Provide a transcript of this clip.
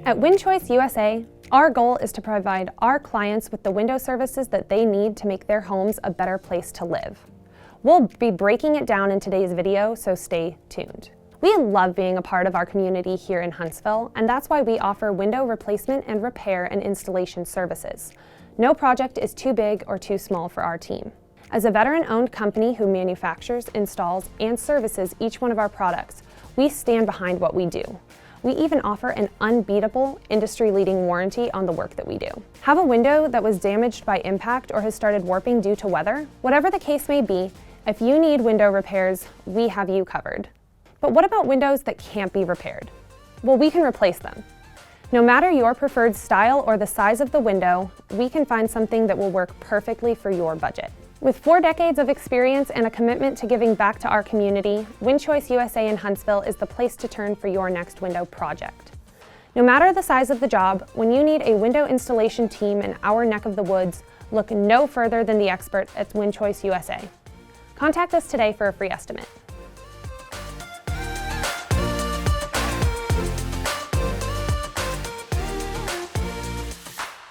At WinChoice USA, our goal is to provide our clients with the window services that they need to make their homes a better place to live. We'll be breaking it down in today's video, so stay tuned. We love being a part of our community here in Huntsville, and that's why we offer window replacement and repair and installation services. No project is too big or too small for our team. As a veteran-owned company who manufactures, installs, and services each one of our products, we stand behind what we do. We even offer an unbeatable, industry-leading warranty on the work that we do. Have a window that was damaged by impact or has started warping due to weather? Whatever the case may be, if you need window repairs, we have you covered. But what about windows that can't be repaired? Well, we can replace them. No matter your preferred style or the size of the window, we can find something that will work perfectly for your budget. With 4 decades of experience and a commitment to giving back to our community, WinChoice USA in Huntsville is the place to turn for your next window project. No matter the size of the job, when you need a window installation team in our neck of the woods, look no further than the experts at WinChoice USA. Contact us today for a free estimate.